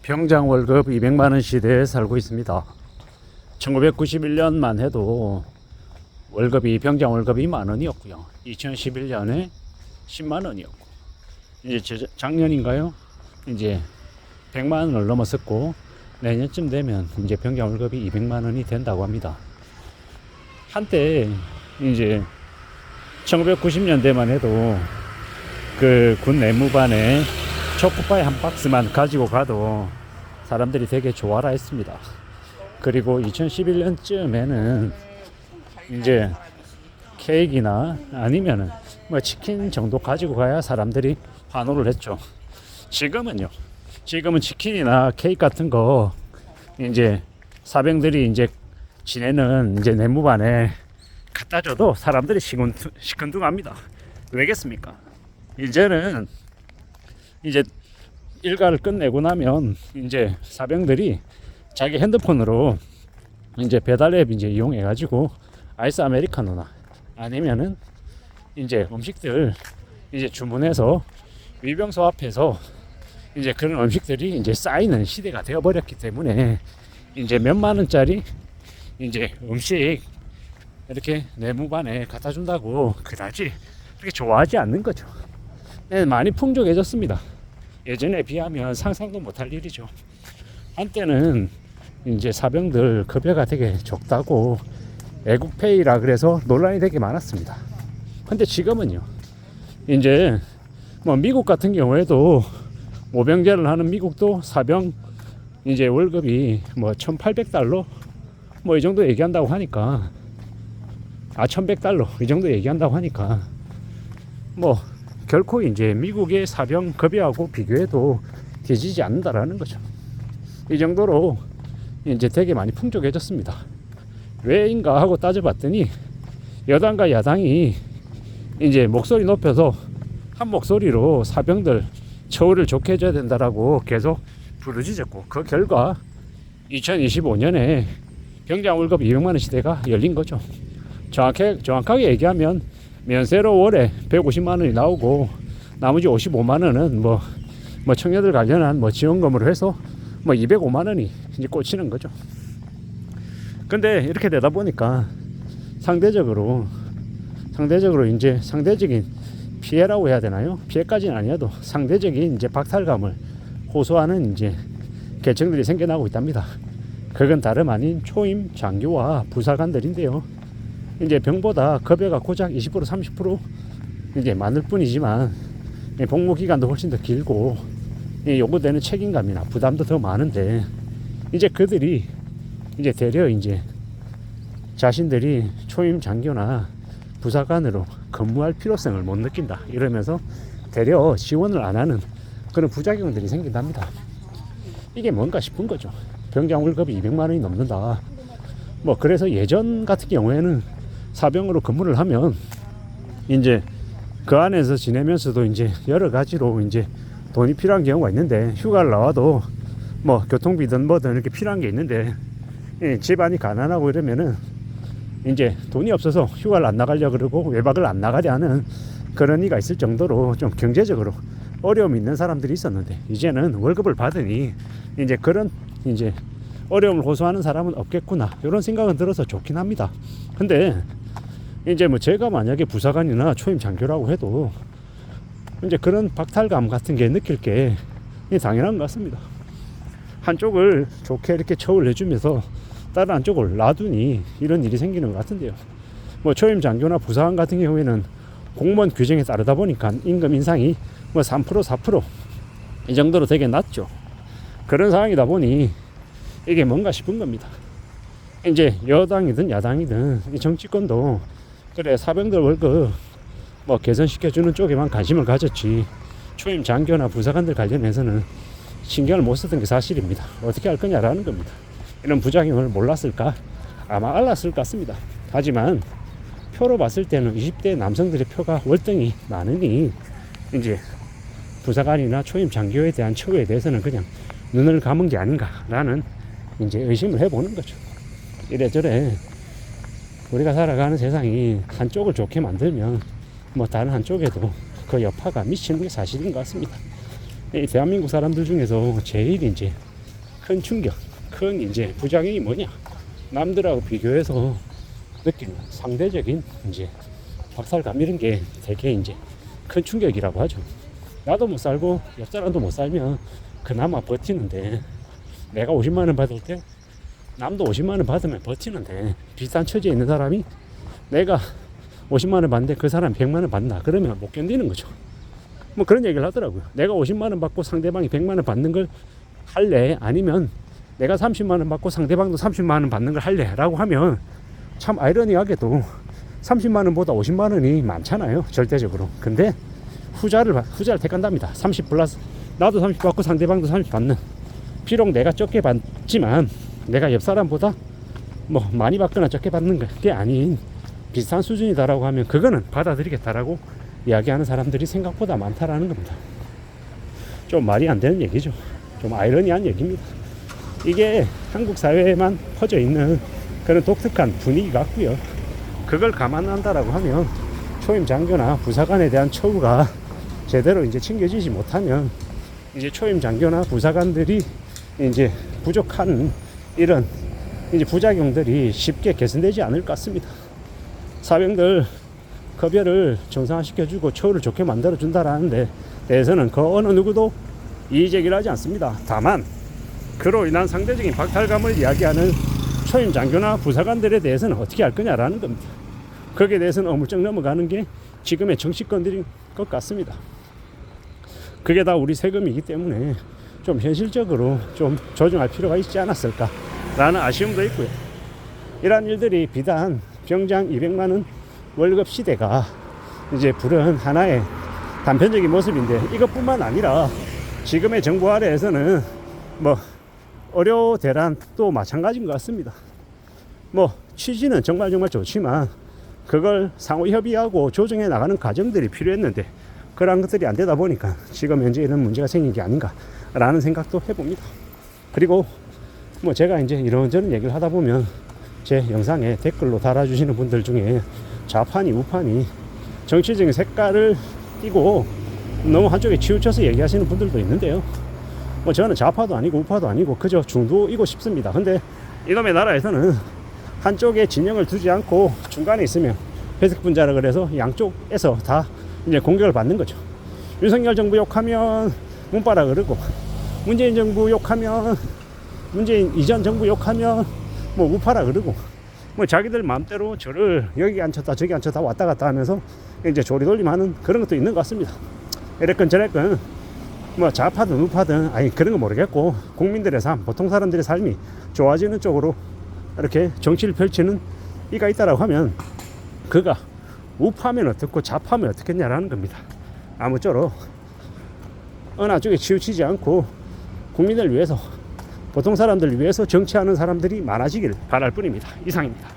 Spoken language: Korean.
병장 월급 200만원 시대에 살고 있습니다. 1991년만 해도 병장 월급이 만원이었고요. 2011년에 10만원이었고, 이제 작년인가요? 이제 100만원을 넘었었고, 내년쯤 되면 이제 병장 월급이 200만원이 된다고 합니다. 한때 이제 1990년대만 해도 그 군 내무반에 초코파이 한 박스만 가지고 가도 사람들이 되게 좋아라 했습니다. 그리고 2011년쯤에는 이제 케이크나 아니면은 뭐 치킨 정도 가지고 가야 사람들이 환호를 했죠. 지금은 치킨이나 케이크 같은 거 이제 사병들이 이제 지내는 이제 내무반에 갖다 줘도 사람들이 시큰둥합니다. 왜겠습니까? 이제는 이제 일과를 끝내고 나면 이제 사병들이 자기 핸드폰으로 이제 배달앱 이제 이용해 가지고 아이스 아메리카노나 아니면은 이제 음식들 이제 주문해서 위병소 앞에서 이제 그런 음식들이 이제 쌓이는 시대가 되어 버렸기 때문에 이제 몇만 원짜리 이제 음식 이렇게 내무반에 갖다 준다고 그다지 그렇게 좋아하지 않는 거죠. 네, 많이 풍족해졌습니다. 예전에 비하면 상상도 못할 일이죠. 한때는 이제 사병들 급여가 되게 적다고 애국페이라 그래서 논란이 되게 많았습니다. 근데 지금은요, 이제 뭐 미국 같은 경우에도 모병제를 하는 미국도 사병 이제 월급이 뭐 1,800달러 뭐 이 정도 얘기한다고 하니까 1,100달러 이 정도 얘기한다고 하니까 뭐 결코 이제 미국의 사병 급여하고 비교해도 뒤지지 않는다라는 거죠. 이 정도로 이제 되게 많이 풍족해졌습니다. 왜인가 하고 따져봤더니 여당과 야당이 이제 목소리 높여서 한 목소리로 사병들 처우를 좋게 해줘야 된다라고 계속 부르짖었고, 그 결과 2025년에 병장 월급 200만원 시대가 열린 거죠. 정확하게 얘기하면 면세로 월에 150만원이 나오고 나머지 55만원은 뭐 청년들 관련한 뭐 지원금으로 해서 뭐 205만원이 이제 꽂히는 거죠. 근데 이렇게 되다 보니까 상대적으로 이제 상대적인 피해라고 해야 되나요? 피해까지는 아니어도 상대적인 이제 박탈감을 호소하는 이제 계층들이 생겨나고 있답니다. 그건 다름 아닌 초임 장교와 부사관들인데요. 이제 병보다 급여가 고작 20% 30% 이제 많을 뿐이지만 복무 기간도 훨씬 더 길고 요구되는 책임감이나 부담도 더 많은데, 이제 그들이 이제 되려 이제 자신들이 초임 장교나 부사관으로 근무할 필요성을 못 느낀다 이러면서 되려 지원을 안 하는 그런 부작용들이 생긴답니다. 이게 뭔가 싶은 거죠. 병장 월급이 200만 원이 넘는다. 뭐 그래서 예전 같은 경우에는 사병으로 근무를 하면 이제 그 안에서 지내면서도 이제 여러 가지로 이제 돈이 필요한 경우가 있는데, 휴가를 나와도 뭐 교통비든 뭐든 이렇게 필요한 게 있는데 집안이 가난하고 이러면은 이제 돈이 없어서 휴가를 안 나가려고 그러고 외박을 안 나가려 하는 그런 이가 있을 정도로 좀 경제적으로 어려움이 있는 사람들이 있었는데, 이제는 월급을 받으니 이제 그런 이제 어려움을 호소하는 사람은 없겠구나 이런 생각은 들어서 좋긴 합니다. 근데 이제 뭐 제가 만약에 부사관이나 초임 장교라고 해도 이제 그런 박탈감 같은 게 느낄 게 당연한 것 같습니다. 한쪽을 좋게 이렇게 처우를 해주면서 다른 한쪽을 놔두니 이런 일이 생기는 것 같은데요. 뭐 초임 장교나 부사관 같은 경우에는 공무원 규정에 따르다 보니까 임금 인상이 뭐 3% 4% 이 정도로 되게 낮죠. 그런 상황이다 보니 이게 뭔가 싶은 겁니다. 이제 여당이든 야당이든 이 정치권도 그래 사병들 월급 뭐 개선시켜주는 쪽에만 관심을 가졌지 초임 장교나 부사관들 관련해서는 신경을 못 썼던 게 사실입니다. 어떻게 할 거냐라는 겁니다. 이런 부작용을 몰랐을까? 아마 알았을 것 같습니다. 하지만 표로 봤을 때는 20대 남성들의 표가 월등히 많으니 이제 부사관이나 초임 장교에 대한 처우에 대해서는 그냥 눈을 감은 게 아닌가라는 이제 의심을 해보는 거죠. 이래저래 우리가 살아가는 세상이 한쪽을 좋게 만들면 뭐 다른 한쪽에도 그 여파가 미치는 게 사실인 것 같습니다. 이 대한민국 사람들 중에서 제일 이제 큰 충격, 큰 이제 부작용이 뭐냐? 남들하고 비교해서 느끼는 상대적인 이제 박살감 이런 게 되게 이제 큰 충격이라고 하죠. 나도 못 살고 옆 사람도 못 살면 그나마 버티는데, 내가 50만 원 받을 때 남도 50만 원 받으면 버티는데, 비슷한 처지에 있는 사람이 내가 50만 원 받는데 그 사람 100만 원 받나? 그러면 못 견디는 거죠. 뭐 그런 얘기를 하더라고요. 내가 50만 원 받고 상대방이 100만 원 받는 걸 할래? 아니면 내가 30만 원 받고 상대방도 30만 원 받는 걸 할래? 라고 하면 참 아이러니하게도 30만 원보다 50만 원이 많잖아요, 절대적으로. 근데 후자를 택한답니다. 30 플러스, 나도 30 받고 상대방도 30 받는. 비록 내가 적게 받지만 내가 옆 사람보다 뭐 많이 받거나 적게 받는 게 아닌 비슷한 수준이다라고 하면 그거는 받아들이겠다라고 이야기하는 사람들이 생각보다 많다라는 겁니다. 좀 말이 안 되는 얘기죠. 좀 아이러니한 얘기입니다. 이게 한국 사회에만 퍼져 있는 그런 독특한 분위기 같고요. 그걸 감안한다라고 하면 초임 장교나 부사관에 대한 처우가 제대로 이제 챙겨지지 못하면 이제 초임 장교나 부사관들이 이제 부족한 이런 이제 부작용들이 쉽게 개선되지 않을 것 같습니다. 사병들 급여를 정상화시켜주고 처우를 좋게 만들어준다라는 데 대해서는 그 어느 누구도 이의제기를 하지 않습니다. 다만 그로 인한 상대적인 박탈감을 이야기하는 초임 장교나 부사관들에 대해서는 어떻게 할 거냐라는 겁니다. 거기에 대해서는 어물쩍 넘어가는 게 지금의 정치권들인 것 같습니다. 그게 다 우리 세금이기 때문에 좀 현실적으로 좀 조정할 필요가 있지 않았을까라는 아쉬움도 있고요. 이러한 일들이 비단 병장 200만 원 월급 시대가 이제 부른 하나의 단편적인 모습인데, 이것뿐만 아니라 지금의 정부 아래에서는 뭐 의료 대란도 마찬가지인 것 같습니다. 뭐 취지는 정말 좋지만 그걸 상호 협의하고 조정해 나가는 과정들이 필요했는데 그런 것들이 안 되다 보니까 지금 현재 이런 문제가 생긴 게 아닌가라는 생각도 해봅니다. 그리고 뭐 제가 이제 이런저런 얘기를 하다 보면 제 영상에 댓글로 달아주시는 분들 중에 좌판이 우판이 정치적인 색깔을 띠고 너무 한쪽에 치우쳐서 얘기하시는 분들도 있는데요. 뭐 저는 좌파도 아니고 우파도 아니고 그저 중도이고 싶습니다. 근데 이놈의 나라에서는 한쪽에 진영을 두지 않고 중간에 있으면 회색 분자라 그래서 양쪽에서 다 이제 공격을 받는 거죠. 윤석열 정부 욕하면 문바라 그러고, 문재인 정부 욕하면, 문재인 이전 정부 욕하면 뭐 우파라 그러고, 뭐 자기들 마음대로 저를 여기 앉혔다 저기 앉혔다 왔다 갔다 하면서 이제 조리돌림하는 그런 것도 있는 것 같습니다. 이랬건 저랬건 뭐 좌파든 우파든 아니 그런 거 모르겠고, 국민들의 삶, 보통 사람들의 삶이 좋아지는 쪽으로 이렇게 정치를 펼치는 이가 있다라고 하면 그가 우파면 어떻고 좌파면 어떻겠냐라는 겁니다. 아무쪼록 어느 쪽에 치우치지 않고 국민을 위해서, 보통 사람들을 위해서 정치하는 사람들이 많아지길 바랄 뿐입니다. 이상입니다.